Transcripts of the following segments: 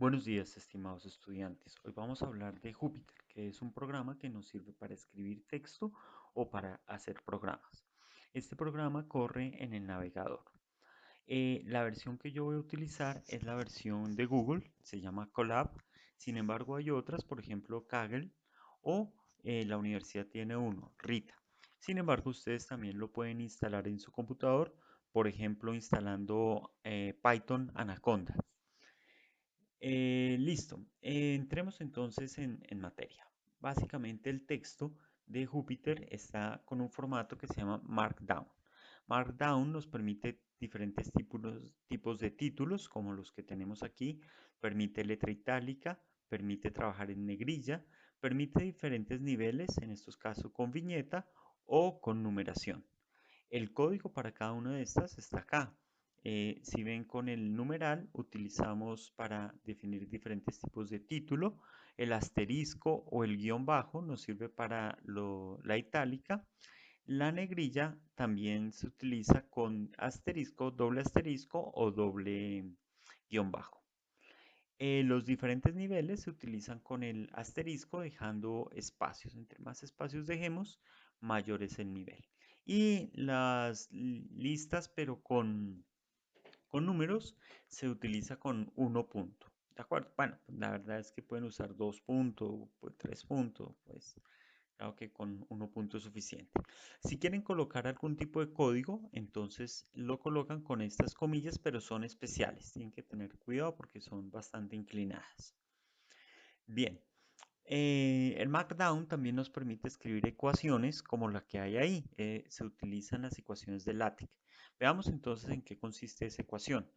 Buenos días, estimados estudiantes. Hoy vamos a hablar de Jupyter, que es un programa que nos sirve para escribir texto o para hacer programas. Este programa corre en el navegador. La versión que yo voy a utilizar es la versión de Google, se llama Colab. Sin embargo, hay otras, por ejemplo, Kaggle o la universidad tiene uno, Rita. Sin embargo, ustedes también lo pueden instalar en su computador, por ejemplo, instalando Python Anaconda. Listo. Entremos entonces en materia. Básicamente el texto de Jupyter está con un formato que se llama Markdown. Markdown nos permite diferentes tipos de títulos, como los que tenemos aquí. Permite letra itálica, permite trabajar en negrilla, permite diferentes niveles, en estos casos con viñeta o con numeración. El código para cada una de estas está acá. Si ven con el numeral, utilizamos para definir diferentes tipos de título. El asterisco o el guión bajo nos sirve para la itálica. La negrilla también se utiliza con asterisco o doble guión bajo. Los diferentes niveles se utilizan con el asterisco dejando espacios. Entre más espacios dejemos, mayor es el nivel. Y las listas, pero con números, se utiliza con 1 punto. ¿De acuerdo? Bueno, la verdad es que pueden usar 2 puntos, pues 3 puntos, pues claro que con 1 punto es suficiente. Si quieren colocar algún tipo de código, entonces lo colocan con estas comillas, pero son especiales. Tienen que tener cuidado porque son bastante inclinadas. Bien, el Markdown también nos permite escribir ecuaciones como la que hay ahí. Se utilizan las ecuaciones de LaTeX. Veamos entonces en qué consiste esa ecuación.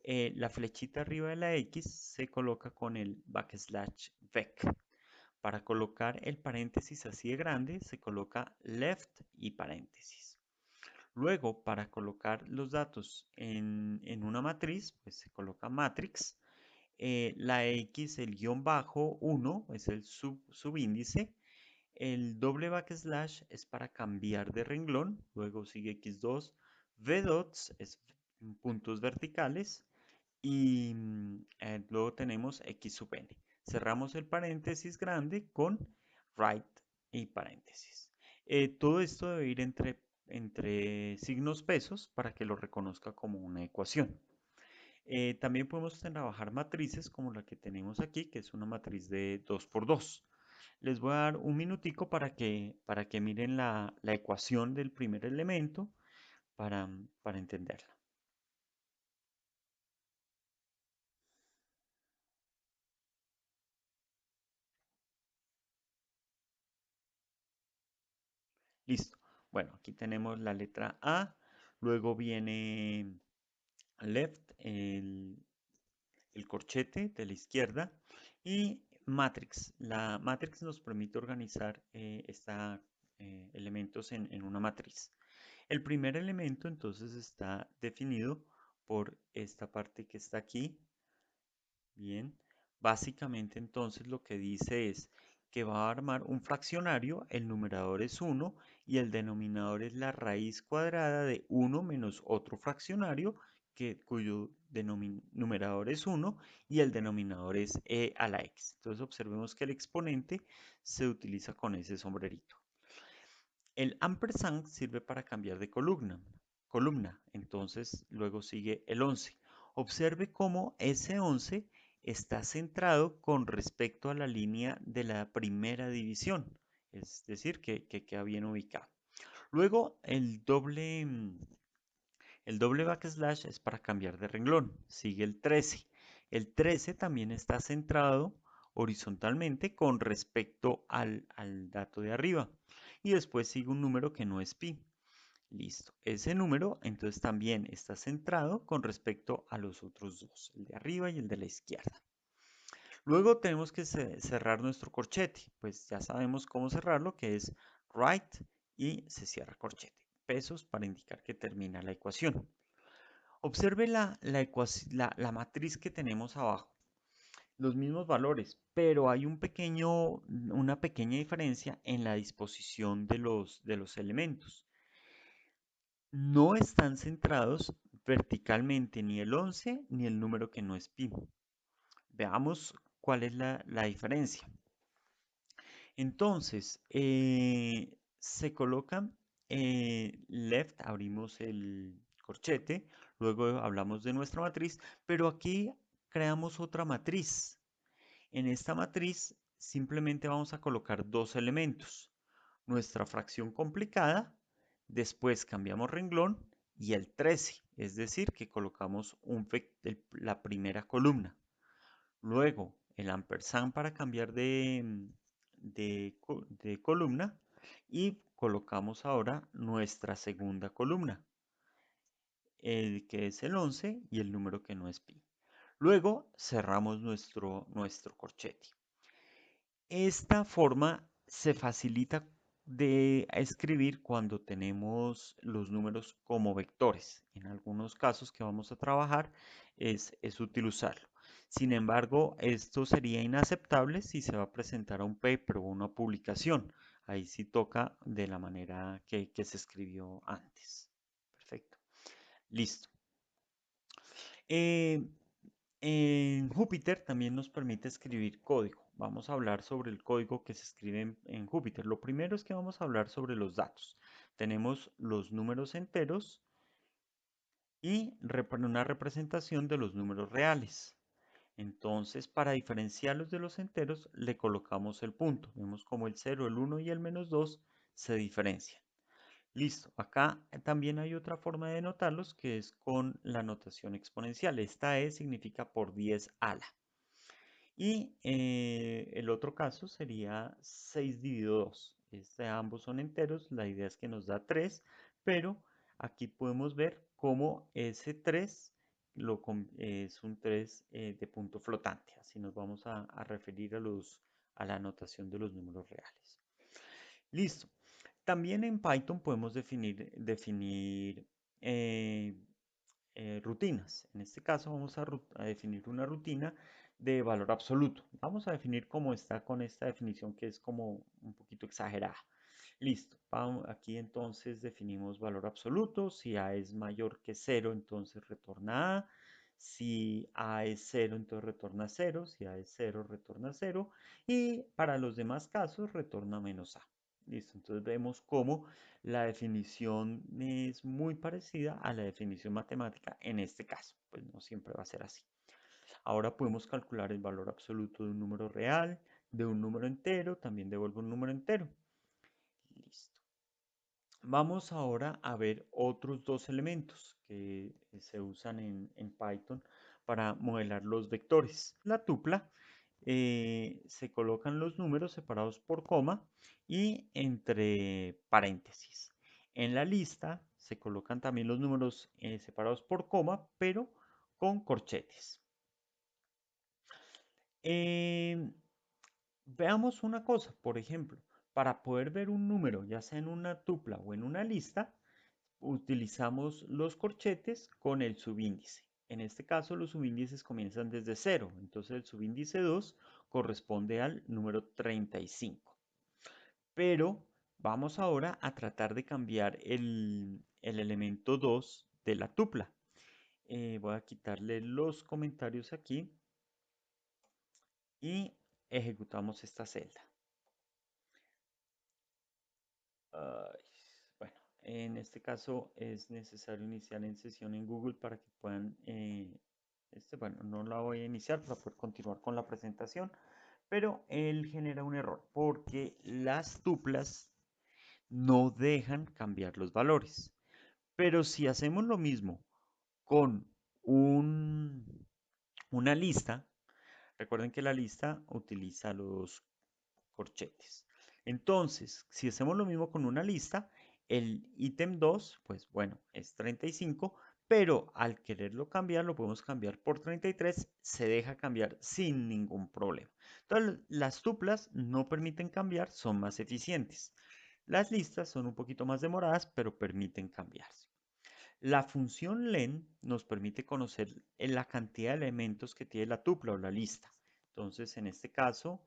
La flechita arriba de la X se coloca con el backslash vec. Para colocar el paréntesis así de grande, se coloca left y paréntesis. Luego, para colocar los datos en una matriz, pues se coloca matrix. La X, el guión bajo 1, es el subíndice. El doble backslash es para cambiar de renglón. Luego sigue X2. V dots es puntos verticales y luego tenemos X sub n. Cerramos el paréntesis grande con right y paréntesis. Todo esto debe ir entre signos pesos para que lo reconozca como una ecuación. También podemos trabajar matrices como la que tenemos aquí, que es una matriz de 2 por 2. Les voy a dar un minutico para que miren la ecuación del primer elemento para entenderla. Listo. Bueno, aquí tenemos la letra A, luego viene left, el corchete de la izquierda, y matrix. La matrix nos permite organizar elementos en una matriz. El primer elemento entonces está definido por esta parte que está aquí. Bien, básicamente entonces lo que dice es que va a armar un fraccionario, el numerador es 1 y el denominador es la raíz cuadrada de 1 menos otro fraccionario cuyo numerador es 1 y el denominador es e a la x. Entonces observemos que el exponente se utiliza con ese sombrerito. El ampersand sirve para cambiar de columna. Entonces luego sigue el 11. Observe cómo ese 11 está centrado con respecto a la línea de la primera división, es decir, que queda bien ubicado. Luego el doble backslash es para cambiar de renglón. Sigue el 13. El 13 también está centrado horizontalmente con respecto al dato de arriba. Y después sigue un número que no es pi. Listo. Ese número entonces también está centrado con respecto a los otros dos, el de arriba y el de la izquierda. Luego tenemos que cerrar nuestro corchete. Pues ya sabemos cómo cerrarlo, que es right y se cierra corchete. Pesos para indicar que termina la ecuación. Observe la matriz que tenemos abajo. Los mismos valores, pero hay una pequeña diferencia en la disposición de los elementos. No están centrados verticalmente ni el 11 ni el número que no es pi. Veamos cuál es la diferencia. Entonces, se coloca left, abrimos el corchete, luego hablamos de nuestra matriz, pero aquí creamos otra matriz. En esta matriz simplemente vamos a colocar dos elementos. Nuestra fracción complicada, después cambiamos renglón y el 13, es decir, que colocamos la primera columna. Luego el ampersand para cambiar de columna y colocamos ahora nuestra segunda columna, que es el 11 y el número que no es pi. Luego cerramos nuestro corchete. Esta forma se facilita de escribir cuando tenemos los números como vectores. En algunos casos que vamos a trabajar es útil usarlo. Sin embargo, esto sería inaceptable si se va a presentar a un paper o una publicación. Ahí sí toca de la manera que se escribió antes. Perfecto. Listo. Eh, en Júpiter también nos permite escribir código. Vamos a hablar sobre el código que se escribe en Júpiter. Lo primero es que vamos a hablar sobre los datos. Tenemos los números enteros y una representación de los números reales. Entonces, para diferenciarlos de los enteros, le colocamos el punto. Vemos como el 0, el 1 y el -2 se diferencian. Listo, acá también hay otra forma de notarlos que es con la notación exponencial. Esta E significa por 10 ala. Y el otro caso sería 6 dividido 2. Ambos son enteros, la idea es que nos da 3, pero aquí podemos ver cómo ese 3 es un 3 de punto flotante. Así nos vamos a referir a la notación de los números reales. Listo. También en Python podemos definir eh, rutinas. En este caso vamos a definir una rutina de valor absoluto. Vamos a definir cómo está con esta definición que es como un poquito exagerada. Listo. Aquí entonces definimos valor absoluto. Si A es mayor que 0, entonces retorna A. Si A es 0, entonces retorna 0. Si A es 0, retorna 0. Y para los demás casos, retorna menos A. Listo. Entonces vemos cómo la definición es muy parecida a la definición matemática en este caso. Pues no siempre va a ser así. Ahora podemos calcular el valor absoluto de un número real, de un número entero, también devuelve un número entero. Listo. Vamos ahora a ver otros dos elementos que se usan en Python para modelar los vectores. La tupla se colocan los números separados por coma y entre paréntesis. En la lista se colocan también los números separados por coma, pero con corchetes. Veamos una cosa, por ejemplo, para poder ver un número, ya sea en una tupla o en una lista, utilizamos los corchetes con el subíndice. En este caso, los subíndices comienzan desde 0, entonces el subíndice 2 corresponde al número 35. Pero vamos ahora a tratar de cambiar el elemento 2 de la tupla. Voy a quitarle los comentarios aquí y ejecutamos esta celda. Bueno, en este caso es necesario iniciar en sesión en Google para que puedan, bueno, no la voy a iniciar para poder continuar con la presentación, pero él genera un error porque las tuplas no dejan cambiar los valores. Pero si hacemos lo mismo con una lista, recuerden que la lista utiliza los corchetes. Entonces, si hacemos lo mismo con una lista, el ítem 2, pues bueno, es 35, pero al quererlo cambiar, lo podemos cambiar por 33, se deja cambiar sin ningún problema. Entonces, las tuplas no permiten cambiar, son más eficientes. Las listas son un poquito más demoradas, pero permiten cambiarse. La función len nos permite conocer la cantidad de elementos que tiene la tupla o la lista. Entonces, en este caso,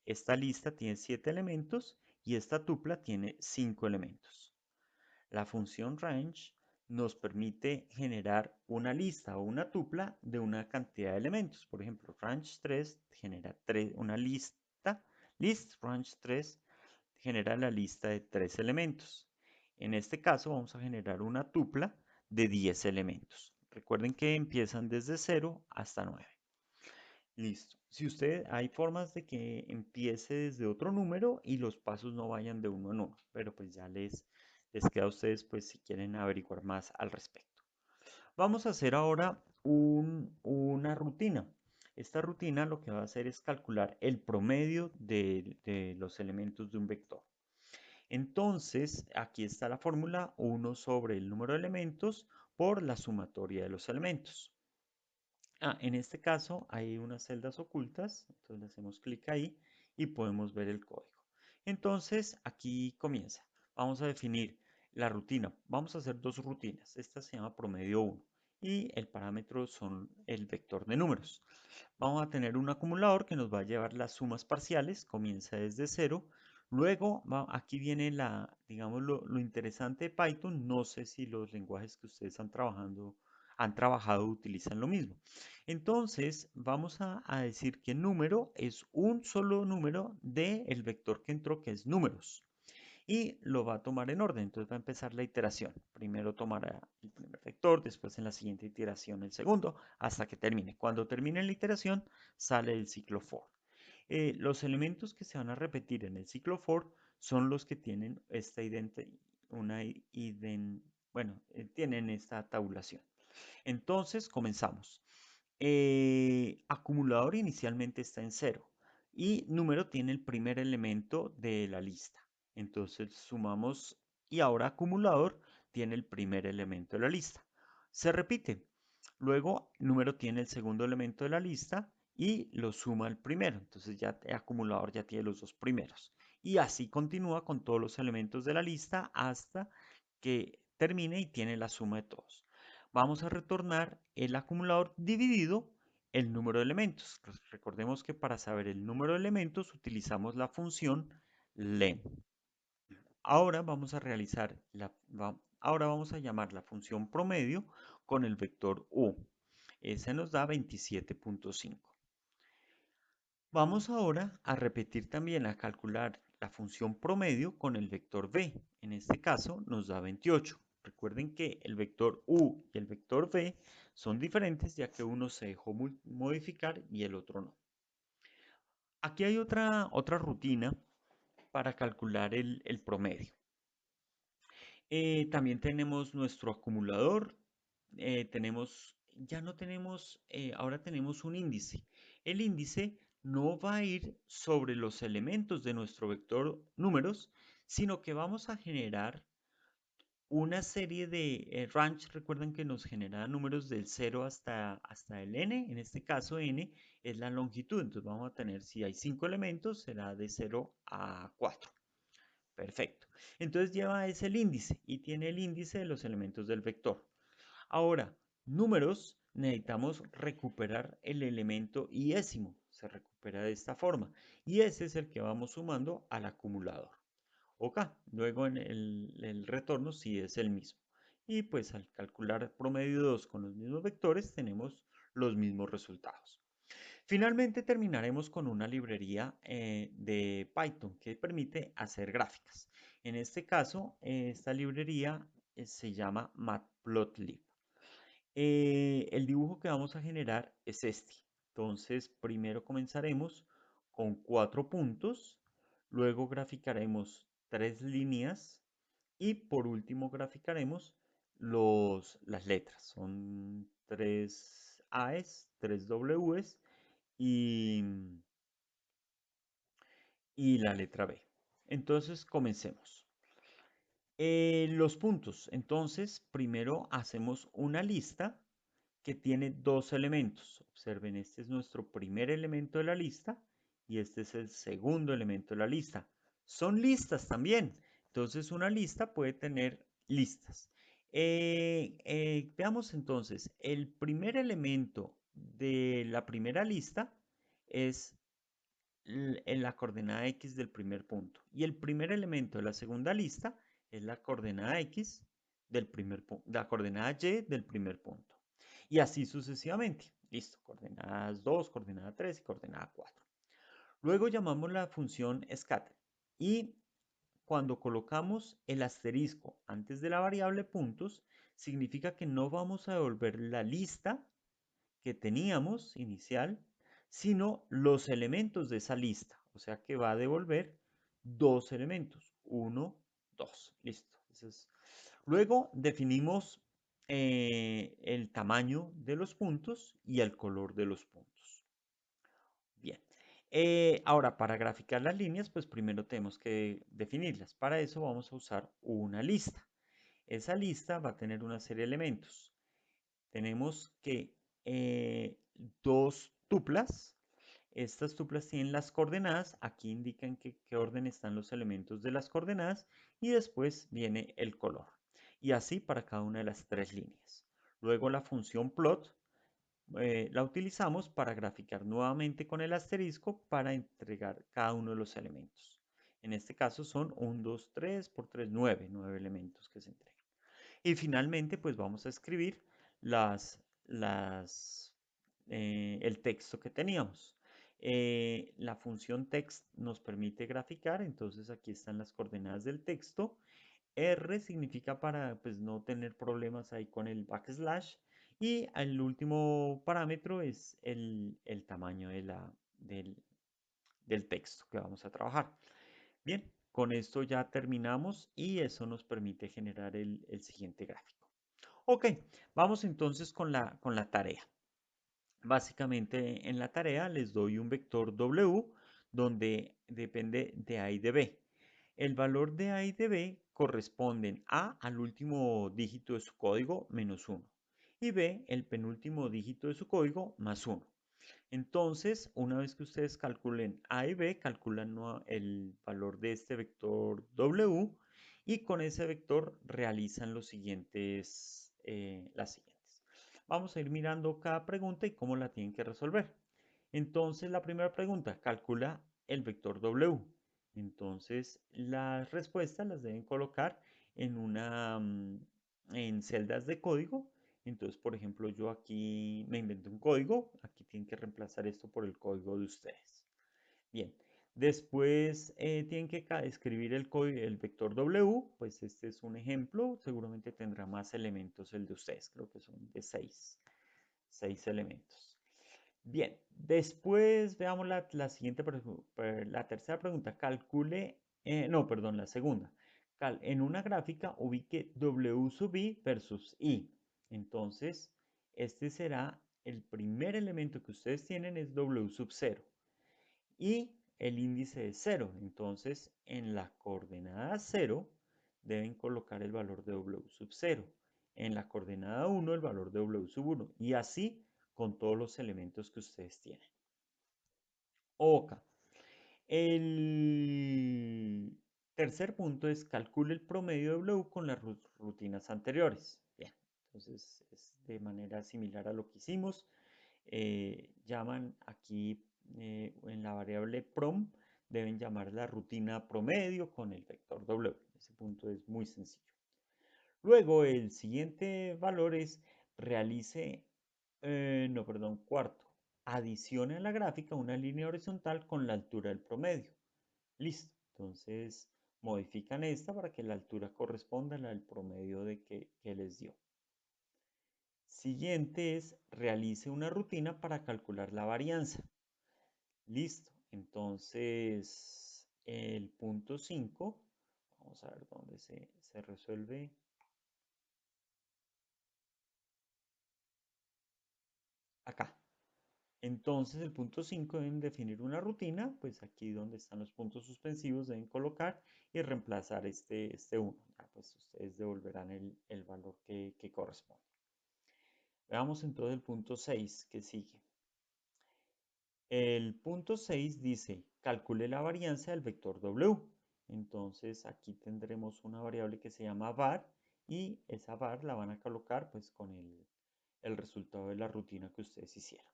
esta lista tiene 7 elementos y esta tupla tiene 5 elementos. La función range nos permite generar una lista o una tupla de una cantidad de elementos. Por ejemplo, range 3 genera una lista, list range 3 genera la lista de 3 elementos. En este caso vamos a generar una tupla de 10 elementos. Recuerden que empiezan desde 0 hasta 9. Listo. Si usted, hay formas de que empiece desde otro número y los pasos no vayan de uno en uno, pero pues ya les queda a ustedes pues si quieren averiguar más al respecto. Vamos a hacer ahora una rutina. Esta rutina lo que va a hacer es calcular el promedio de los elementos de un vector. Entonces, aquí está la fórmula 1 sobre el número de elementos por la sumatoria de los elementos. En este caso hay unas celdas ocultas, entonces le hacemos clic ahí y podemos ver el código. Entonces, aquí comienza. Vamos a definir la rutina. Vamos a hacer dos rutinas. Esta se llama promedio 1 y el parámetro son el vector de números. Vamos a tener un acumulador que nos va a llevar las sumas parciales, comienza desde 0. Luego, aquí viene digamos, lo interesante de Python. No sé si los lenguajes que ustedes han trabajado utilizan lo mismo. Entonces, vamos a decir que número es un solo número del vector que entró, que es números. Y lo va a tomar en orden. Entonces va a empezar la iteración. Primero tomará el primer vector, después en la siguiente iteración el segundo, hasta que termine. Cuando termine la iteración, sale el ciclo for. Los elementos que se van a repetir en el ciclo for son los que tienen tienen esta tabulación. Entonces, comenzamos. Acumulador inicialmente está en 0 y número tiene el primer elemento de la lista. Entonces sumamos y ahora acumulador tiene el primer elemento de la lista. Se repite. Luego número tiene el segundo elemento de la lista y lo suma al primero. Entonces ya el acumulador ya tiene los dos primeros. Y así continúa con todos los elementos de la lista hasta que termine y tiene la suma de todos. Vamos a retornar el acumulador dividido el número de elementos. Recordemos que para saber el número de elementos utilizamos la función len. Ahora vamos a ahora vamos a llamar la función promedio con el vector u. Ese nos da 27.5. Vamos ahora a repetir también a calcular la función promedio con el vector b. En este caso nos da 28. Recuerden que el vector u y el vector v son diferentes ya que uno se dejó modificar y el otro no. Aquí hay otra rutina para calcular el promedio. También tenemos nuestro acumulador. Ahora tenemos un índice. El índice no va a ir sobre los elementos de nuestro vector números, sino que vamos a generar una serie de range. Recuerden que nos genera números del 0 hasta el n. En este caso, n es la longitud. Entonces vamos a tener, si hay 5 elementos, será de 0 a 4. Perfecto. Entonces lleva ese el índice y tiene el índice de los elementos del vector. Ahora, números, necesitamos recuperar el elemento iésimo. Se recupera de esta forma. Y ese es el que vamos sumando al acumulador. Ok, luego en el retorno sí es el mismo. Y pues al calcular promedio 2 con los mismos vectores tenemos los mismos resultados. Finalmente terminaremos con una librería de Python que permite hacer gráficas. En este caso, esta librería se llama Matplotlib. El dibujo que vamos a generar es este. Entonces, primero comenzaremos con 4 puntos, luego graficaremos 3 líneas y por último graficaremos las letras. Son 3 A's, 3 W's y, y la letra B. Entonces, comencemos. Los puntos. Entonces, primero hacemos una lista que tiene dos elementos. Observen, este es nuestro primer elemento de la lista y este es el segundo elemento de la lista. Son listas también. Entonces, una lista puede tener listas. Veamos entonces, el primer elemento de la primera lista es en la coordenada X del primer punto. Y el primer elemento de la segunda lista es la coordenada X del primer punto, la coordenada y del primer punto. Y así sucesivamente. Listo, coordenadas 2, coordenada 3 y coordenada 4. Luego llamamos la función scatter y cuando colocamos el asterisco antes de la variable puntos, significa que no vamos a devolver la lista que teníamos inicial, sino los elementos de esa lista. O sea que va a devolver dos elementos, 1, 2. Listo. Luego definimos el tamaño de los puntos y el color de los puntos. Bien. Ahora, para graficar las líneas, pues primero tenemos que definirlas. Para eso vamos a usar una lista. Esa lista va a tener una serie de elementos. Tenemos que dos tuplas. Estas tuplas tienen las coordenadas. Aquí indican qué orden están los elementos de las coordenadas. Y después viene el color. Y así para cada una de las tres líneas. Luego la función plot la utilizamos para graficar nuevamente con el asterisco para entregar cada uno de los elementos. En este caso son 1, 2, 3 por 3, 9 elementos que se entregan. Y finalmente, pues vamos a escribir el texto que teníamos. La función text nos permite graficar, entonces aquí están las coordenadas del texto. R significa para pues, no tener problemas ahí con el backslash. Y el último parámetro es el tamaño del texto que vamos a trabajar. Bien, con esto ya terminamos y eso nos permite generar el siguiente gráfico. Ok, vamos entonces con la tarea. Básicamente en la tarea les doy un vector W donde depende de A y de B. El valor de A y de B corresponden A al último dígito de su código menos 1 y B el penúltimo dígito de su código más 1. Entonces, una vez que ustedes calculen A y B, calculan el valor de este vector W y con ese vector realizan las siguientes. Vamos a ir mirando cada pregunta y cómo la tienen que resolver. Entonces, la primera pregunta, calcula el vector W. Entonces, las respuestas las deben colocar en celdas de código. Entonces, por ejemplo, yo aquí me invento un código. Aquí tienen que reemplazar esto por el código de ustedes. Bien. Después tienen que escribir el vector W. Pues este es un ejemplo. Seguramente tendrá más elementos el de ustedes. Creo que son de 6 elementos. Bien, después veamos la siguiente, la tercera pregunta. Calcule, no, perdón, la segunda. En una gráfica ubique W sub I versus I. Entonces, este será el primer elemento que ustedes tienen es W sub 0. Y el índice es 0. Entonces, en la coordenada 0 deben colocar el valor de W sub 0. En la coordenada 1 el valor de W sub 1. Y así con todos los elementos que ustedes tienen. Ok. El tercer punto es calcule el promedio de W con las rutinas anteriores. Bien, entonces es de manera similar a lo que hicimos. Llaman aquí en la variable prom, deben llamar la rutina promedio con el vector W. Ese punto es muy sencillo. Luego el siguiente valor es realice, no, perdón, cuarto. Adicione a la gráfica una línea horizontal con la altura del promedio. Listo. Entonces modifican esta para que la altura corresponda a la del promedio que les dio. Siguiente es realice una rutina para calcular la varianza. Listo. Entonces el punto 5, vamos a ver dónde se resuelve. Acá. Entonces el punto 5 deben definir una rutina, pues aquí donde están los puntos suspensivos deben colocar y reemplazar este 1. Pues ustedes devolverán el valor que corresponde. Veamos entonces el punto 6 que sigue. El punto 6 dice, calcule la varianza del vector W. Entonces aquí tendremos una variable que se llama var y esa var la van a colocar pues con el resultado de la rutina que ustedes hicieron.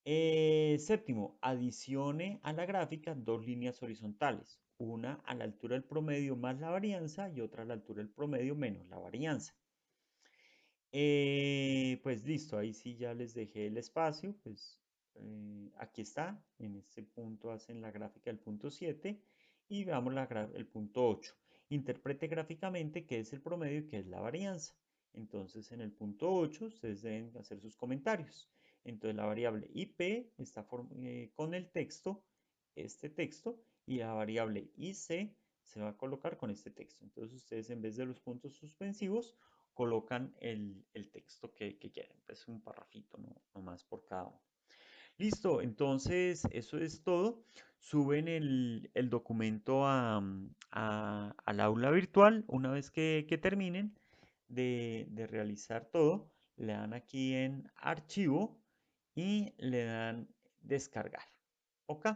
Séptimo, adicione a la gráfica dos líneas horizontales, una a la altura del promedio más la varianza y otra a la altura del promedio menos la varianza. Pues listo, ahí sí ya les dejé el espacio, pues aquí está, en este punto hacen la gráfica del punto 7 y veamos el punto 8. Interprete gráficamente qué es el promedio y qué es la varianza. Entonces en el punto 8 ustedes deben hacer sus comentarios. Entonces la variable IP está con el texto, este texto, y la variable IC se va a colocar con este texto. Entonces ustedes en vez de los puntos suspensivos colocan el texto que quieren. Es un parrafito, no más por cada uno. Listo, entonces eso es todo. Suben el documento al aula virtual. Una vez que terminen de realizar todo, le dan aquí en archivo y le dan descargar. ¿Ok?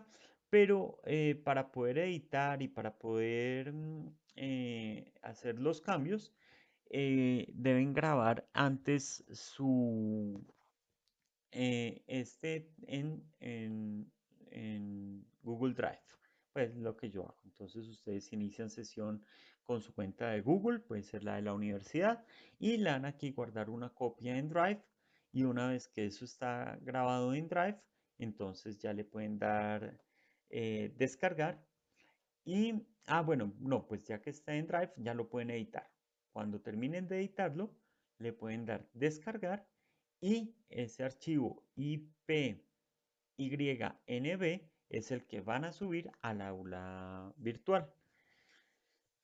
Pero para poder editar y para poder hacer los cambios, deben grabar antes en Google Drive. Pues lo que yo hago. Entonces ustedes inician sesión con su cuenta de Google, puede ser la de la universidad, y le dan aquí guardar una copia en Drive. Y una vez que eso está grabado en Drive, entonces ya le pueden dar descargar. Y, bueno, no, pues ya que está en Drive, ya lo pueden editar. Cuando terminen de editarlo, le pueden dar descargar y ese archivo IPYNB es el que van a subir al aula virtual.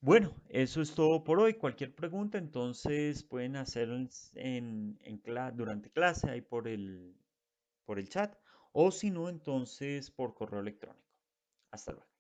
Bueno, eso es todo por hoy. Cualquier pregunta, entonces pueden hacerlo durante clase ahí por el chat, o si no, entonces por correo electrónico. Hasta luego.